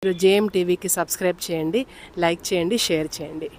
మీరు జేఎం టీవీకి సబ్స్క్రైబ్ చేయండి, లైక్ చేయండి, షేర్ చేయండి.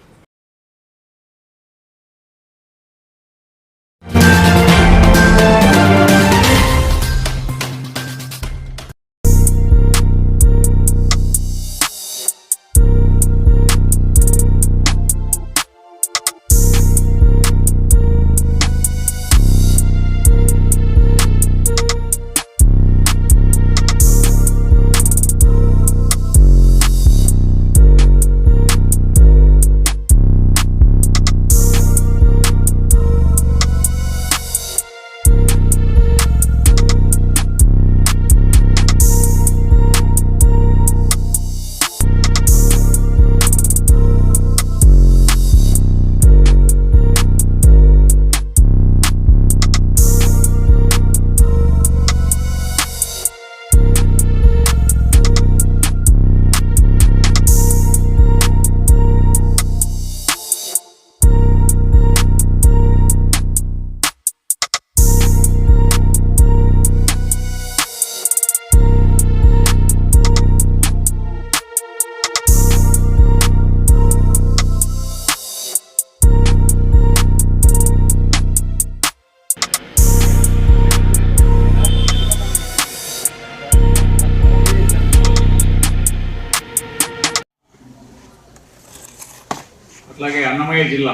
అలాగే అన్నమయ్య జిల్లా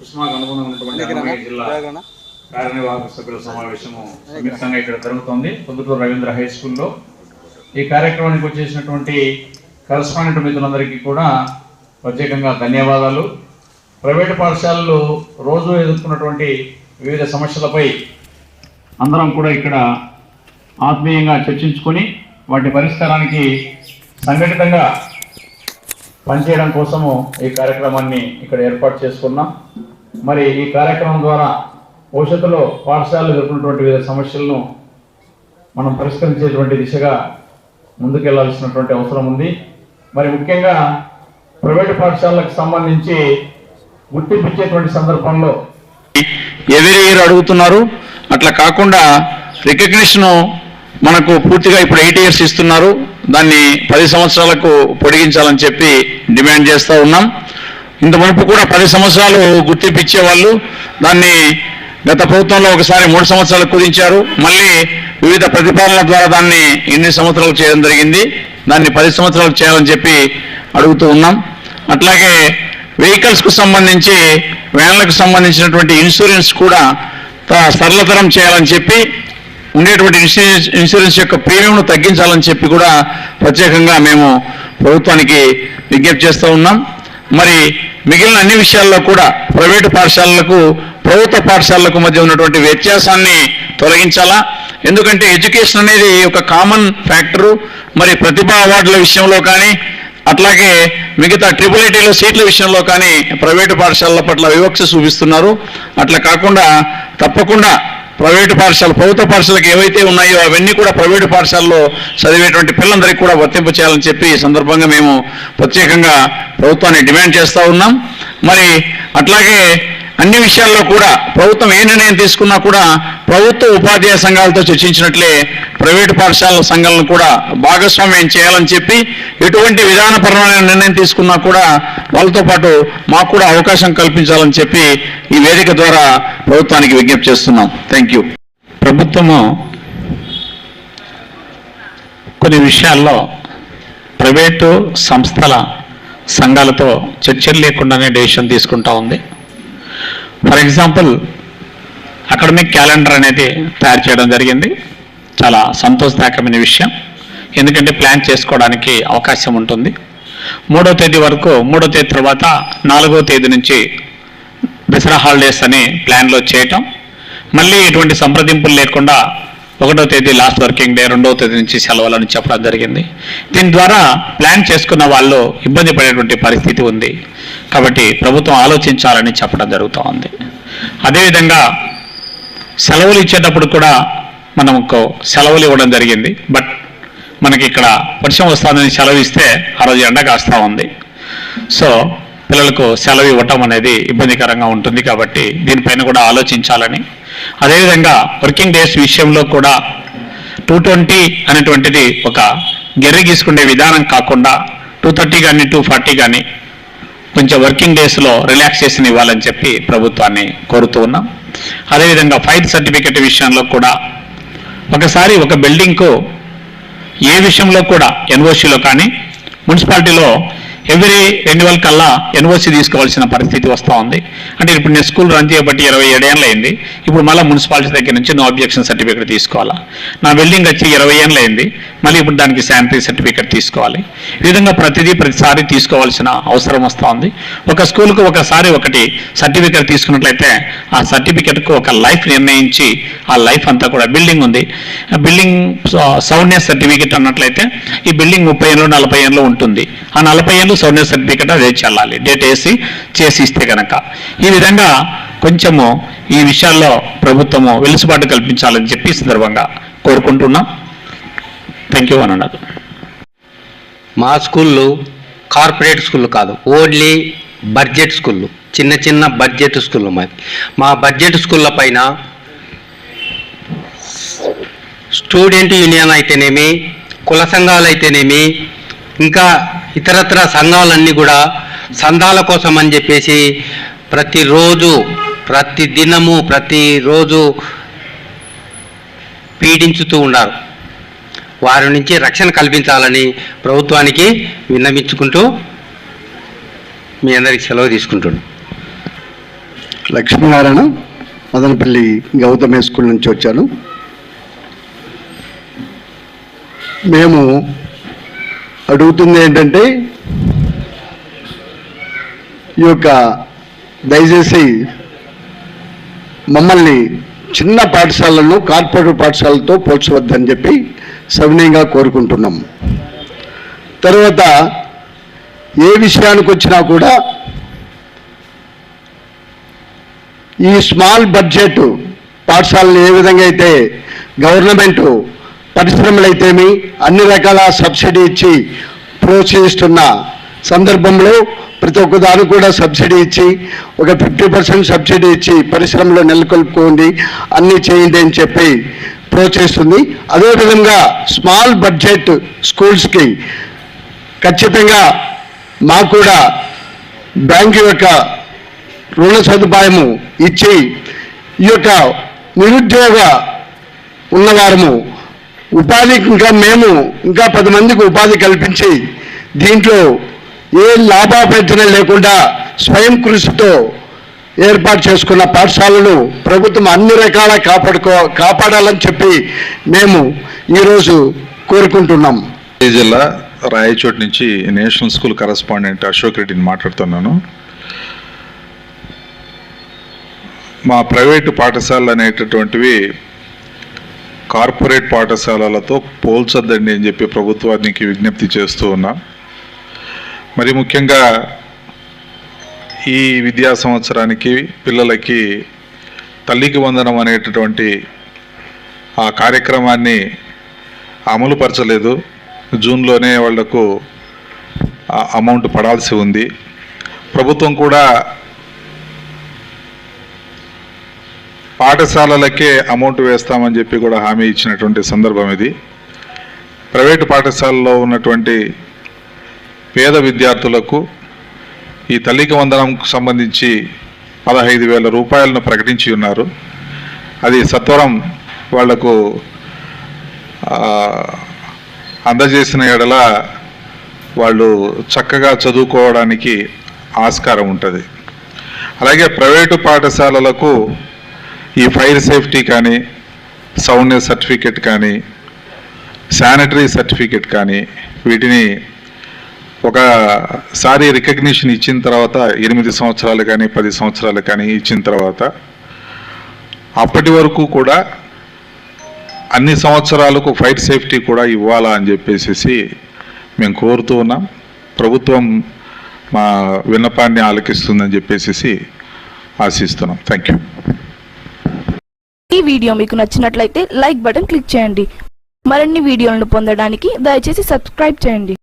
ఉస్మాకు అనుబంధంగా ఉన్నటువంటి అన్నమయ్య జిల్లా కార్యనిర్వాహక సభ్యుల సమావేశము సంయుక్తంగా ఇక్కడ జరుగుతోంది పొద్దుటూరు రవీంద్ర హై స్కూల్లో. ఈ కార్యక్రమానికి వచ్చేసినటువంటి కరస్పాండెంట్ మిత్రులందరికీ కూడా ప్రత్యేకంగా ధన్యవాదాలు. ప్రైవేటు పాఠశాలలు రోజు ఎదుర్కొన్నటువంటి వివిధ సమస్యలపై అందరం కూడా ఇక్కడ ఆత్మీయంగా చర్చించుకొని వాటి పరిష్కారానికి సంఘటితంగా పనిచేయడం కోసము ఈ కార్యక్రమాన్ని ఇక్కడ ఏర్పాటు చేసుకున్నాం. మరి ఈ కార్యక్రమం ద్వారా భవిష్యత్తులో పాఠశాలలు ఎదుర్కొన్నటువంటి వివిధ సమస్యలను మనం పరిష్కరించేటువంటి దిశగా ముందుకెళ్లాల్సినటువంటి అవసరం ఉంది. మరి ముఖ్యంగా ప్రైవేటు పాఠశాలకు సంబంధించి గుర్తింపు ఇచ్చేటువంటి సందర్భంలో ఎవరి ఇయర్ అడుగుతున్నారు, అట్లా కాకుండా రికగ్నిషన్ మనకు పూర్తిగా ఇప్పుడు 8 years ఇస్తున్నారు, దాన్ని 10 సంవత్సరాలకు పొడిగించాలని చెప్పి డిమాండ్ చేస్తూ ఉన్నాం. ఇంత మునుపు కూడా 10 సంవత్సరాలు గుర్తింపు ఇచ్చేవాళ్ళు, దాన్ని గత ప్రభుత్వంలో ఒకసారి 3 సంవత్సరాలకు కుదించారు. మళ్ళీ వివిధ ప్రతిపాదనల ద్వారా దాన్ని 8 సంవత్సరాలు చేయడం జరిగింది. దాన్ని 10 సంవత్సరాలు చేయాలని చెప్పి అడుగుతూ ఉన్నాం. అట్లాగే వెహికల్స్కు సంబంధించి వ్యాన్లకు సంబంధించినటువంటి ఇన్సూరెన్స్ కూడా సరళతరం చేయాలని చెప్పి, ఉండేటువంటి ఇన్సూరెన్స్ యొక్క ప్రీమియంను తగ్గించాలని చెప్పి కూడా ప్రత్యేకంగా మేము ప్రభుత్వానికి విజ్ఞప్తి చేస్తూ ఉన్నాం. మరి మిగిలిన అన్ని విషయాల్లో కూడా ప్రైవేటు పాఠశాలలకు ప్రభుత్వ పాఠశాలలకు మధ్య ఉన్నటువంటి వ్యత్యాసాన్ని తొలగించాలా. ఎందుకంటే ఎడ్యుకేషన్ అనేది ఒక కామన్ ఫ్యాక్టరు. మరి ప్రతిభా అవార్డుల విషయంలో కానీ, అట్లాగే మిగతా IIITలో సీట్ల విషయంలో కానీ ప్రైవేటు పాఠశాలల పట్ల వివక్ష చూపిస్తున్నారు. అట్లా కాకుండా తప్పకుండా ప్రైవేటు పాఠశాల ప్రభుత్వ పాఠశాలకు ఏవైతే ఉన్నాయో అవన్నీ కూడా ప్రైవేటు పాఠశాలలో చదివేటువంటి పిల్లలందరికీ కూడా వర్తింప చేయాలని చెప్పి ఈ సందర్భంగా మేము ప్రత్యేకంగా ప్రభుత్వాన్ని డిమాండ్ చేస్తూ ఉన్నాం. మరి అట్లాగే అన్ని విషయాల్లో కూడా ప్రభుత్వం ఏ నిర్ణయం తీసుకున్నా కూడా ప్రభుత్వ ఉపాధ్యాయ సంఘాలతో చర్చించినట్లే ప్రైవేటు పాఠశాలల సంఘాలను కూడా భాగస్వామ్యం చేయాలని చెప్పి, ఎటువంటి విధానపరమైన నిర్ణయం తీసుకున్నా కూడా వాళ్ళతో పాటు మాకు కూడా అవకాశం కల్పించాలని చెప్పి ఈ వేదిక ద్వారా ప్రభుత్వానికి విజ్ఞప్తి చేస్తున్నాం. Thank you. ప్రభుత్వము కొన్ని విషయాల్లో ప్రైవేటు సంస్థల సంఘాలతో చర్చలు లేకుండానే డెసిషన్ తీసుకుంటా ఉంది. ఫర్ ఎగ్జాంపుల్, అకాడమిక్ క్యాలెండర్ అనేది తయారు చేయడం జరిగింది. చాలా సంతోషదాయకమైన విషయం, ఎందుకంటే ప్లాన్ చేసుకోవడానికి అవకాశం ఉంటుంది. 3వ తేదీ వరకు, 3వ తేదీ తర్వాత 4వ తేదీ నుంచి దసరా హాలిడేస్ అని ప్లాన్లో చేయటం, మళ్ళీ ఎటువంటి సంప్రదింపులు లేకుండా 1వ తేదీ లాస్ట్ వర్కింగ్ డే, 2వ తేదీ నుంచి సెలవులని చెప్పడం జరిగింది. దీని ద్వారా ప్లాన్ చేసుకున్న వాళ్ళు ఇబ్బంది పడేటువంటి పరిస్థితి ఉంది. కాబట్టి ప్రభుత్వం ఆలోచించాలని చెప్పడం జరుగుతూ ఉంది. అదేవిధంగా సెలవులు ఇచ్చేటప్పుడు కూడా మనకు సెలవులు ఇవ్వడం జరిగింది. బట్ మనకి ఇక్కడ వర్షం వస్తుందని సెలవు ఇస్తే ఆ రోజు ఎండ కాస్తూ ఉంది. సో పిల్లలకు సెలవు ఇవ్వటం అనేది ఇబ్బందికరంగా ఉంటుంది. కాబట్టి దీనిపైన కూడా ఆలోచించాలని, అదేవిధంగా వర్కింగ్ డేస్ విషయంలో కూడా 220 అనేటువంటిది ఒక గెర్రె గీసుకునే విధానం కాకుండా 230 కానీ 240 కానీ కొంచెం వర్కింగ్ డేస్లో రిలాక్సేషన్ ఇవ్వాలని చెప్పి ప్రభుత్వాన్ని కోరుతూ ఉన్నాం. అదేవిధంగా ఫైర్ సర్టిఫికెట్ విషయంలో కూడా ఒకసారి ఒక బిల్డింగ్కు ఏ విషయంలో కూడా ఎన్ఓసిలో కానీ మున్సిపాలిటీలో ఎవ్రీ రెన్యువల్ కల్లా ఎన్ఓసి తీసుకోవాల్సిన పరిస్థితి వస్తూ ఉంది. అంటే ఇప్పుడు నేను స్కూల్ రన్ చేయబట్టి 27 ఏళ్ళు అయింది. ఇప్పుడు మళ్ళీ మున్సిపాలిటీ దగ్గర నుంచి నో అబ్జెక్షన్ సర్టిఫికేట్ తీసుకోవాలా. నా బిల్డింగ్ వచ్చి 20 ఏళ్ళు అయింది, మళ్ళీ ఇప్పుడు దానికి శానిటరీ సర్టిఫికేట్ తీసుకోవాలి. ఈ విధంగా ప్రతిసారి తీసుకోవాల్సిన అవసరం వస్తూ ఉంది. ఒక స్కూల్కు ఒకసారి ఒకటి సర్టిఫికేట్ తీసుకున్నట్లయితే ఆ సర్టిఫికేట్కు ఒక లైఫ్ నిర్ణయించి ఆ లైఫ్ అంతా కూడా బిల్డింగ్ ఉంది, బిల్డింగ్ సౌండ్నెస్ సర్టిఫికేట్ అన్నట్లయితే ఈ బిల్డింగ్ 30 ఏళ్ళు 40 ఏళ్ళు ఉంటుంది. ఆ 40 ఏళ్ళు సౌండ్నెస్ సర్టిఫికేట్ అదే చెల్లాలి, డేట్ వేసి చేసి ఇస్తే కనుక. ఈ విధంగా కొంచెము ఈ విషయాల్లో ప్రభుత్వము వెలుసుబాటు కల్పించాలని చెప్పి సందర్భంగా కోరుకుంటున్నాం. థ్యాంక్ యూ అని అన్నారు. మా స్కూళ్ళు కార్పొరేట్ స్కూళ్ళు కాదు, ఓన్లీ బడ్జెట్ స్కూళ్ళు, చిన్న చిన్న బడ్జెట్ స్కూళ్ళు. మా బడ్జెట్ స్కూళ్ళ పైన స్టూడెంట్ యూనియన్ అయితేనేమి, కుల సంఘాలు అయితేనేమి, ఇంకా ఇతరత్ర సంఘాలన్నీ కూడా సంఘాల కోసం అని చెప్పేసి ప్రతిరోజు ప్రతిరోజు పీడించుతూ ఉన్నారు. వారి నుంచి రక్షణ కల్పించాలని ప్రభుత్వానికి విన్నవించుకుంటూ మీ అందరికి సెలవు తీసుకుంటున్నాను. లక్ష్మీనారాయణ, మదనపల్లి గౌతమ స్కూల్ నుంచి వచ్చాను. మేము అడుగుతుంది ఏంటంటే, ఈ యొక్క దయచేసి మమ్మల్ని చిన్న పాఠశాలలను కార్పొరేట్ పాఠశాలతో పోల్చవద్దని చెప్పి సవినయంగా కోరుకుంటున్నాం. తర్వాత ఏ విషయానికి వచ్చినా కూడా ఈ స్మాల్ బడ్జెట్ పాఠశాలలు ఏ విధంగా అయితే గవర్నమెంటు పరిశ్రమలైతేమి అన్ని రకాల సబ్సిడీ ఇచ్చి ప్రోత్సహిస్తున్న సందర్భంలో ప్రతి ఒక్క దానికి కూడా సబ్సిడీ ఇచ్చి ఒక 50% సబ్సిడీ ఇచ్చి పరిశ్రమలో నెలకొల్పుకోండి, అన్నీ చేయండి అని చెప్పి ప్రోత్సహిస్తుంది. అదేవిధంగా స్మాల్ బడ్జెట్ స్కూల్స్కి ఖచ్చితంగా మాకు కూడా బ్యాంకు యొక్క రుణ సదుపాయము ఇచ్చి ఈ యొక్క నిరుద్యోగ ఉన్నవారము ఉపాధికి ఇంకా 10 మందికి ఉపాధి కల్పించి దీంట్లో ఏ లాభాపేక్షణ లేకుండా స్వయం కృషితో ఏర్పాటు చేసుకున్న పాఠశాలను ప్రభుత్వం అన్ని రకాల కాపాడాలని చెప్పి మేము ఈరోజు కోరుకుంటున్నాం. ఈ జిల్లా రాయచోటి నుంచి నేషనల్ స్కూల్ కరస్పాండెంట్ అశోక్ రెడ్డిని మాట్లాడుతున్నాను. మా ప్రైవేటు పాఠశాలలు అనేటటువంటివి కార్పొరేట్ పాఠశాలలతో పోల్చొద్దండి అని చెప్పి ప్రభుత్వానికి విజ్ఞప్తి చేస్తూ ఉన్నాం. మరి ముఖ్యంగా ఈ విద్యా సంవత్సరానికి పిల్లలకి తల్లికి వందనం అనేటటువంటి ఆ కార్యక్రమాన్ని అమలుపరచలేదు. జూన్లోనే వాళ్లకు అమౌంట్ పడాల్సి ఉంది. ప్రభుత్వం కూడా పాఠశాలలకే అమౌంట్ వేస్తామని చెప్పి కూడా హామీ ఇచ్చినటువంటి సందర్భం ఇది. ప్రైవేటు పాఠశాలలో ఉన్నటువంటి పేద విద్యార్థులకు ఈ తల్లికి వందనంకు సంబంధించి 15,000 రూపాయలను ప్రకటించి ఉన్నారు. అది సత్వరం వాళ్లకు అందజేసిన ఎడల వాళ్ళు చక్కగా చదువుకోవడానికి ఆస్కారం ఉంటుంది. అలాగే ప్రైవేటు పాఠశాలలకు ఈ ఫైర్ సేఫ్టీ కానీ, సౌండ్నెస్ సర్టిఫికెట్ కానీ, శానిటరీ సర్టిఫికెట్ కానీ వీటిని ఒకసారి రికగ్నిషన్ ఇచ్చిన తర్వాత 8 సంవత్సరాలు కానీ 10 సంవత్సరాలు కానీ ఇచ్చిన తర్వాత అప్పటి వరకు కూడా అన్ని సంవత్సరాలకు ఫైర్ సేఫ్టీ కూడా ఇవ్వాలా అని చెప్పేసి మేము కోరుతూ ఉన్నాం. ప్రభుత్వం మా విన్నపాన్ని ఆలకిస్తుందని చెప్పేసి ఆశిస్తున్నాం. Thank you. ఈ వీడియో మీకు నచ్చినట్లయితే లైక్ బటన్ క్లిక్ చేయండి. మరిన్ని వీడియోలను పొందడానికి దయచేసి సబ్స్క్రైబ్ చేయండి.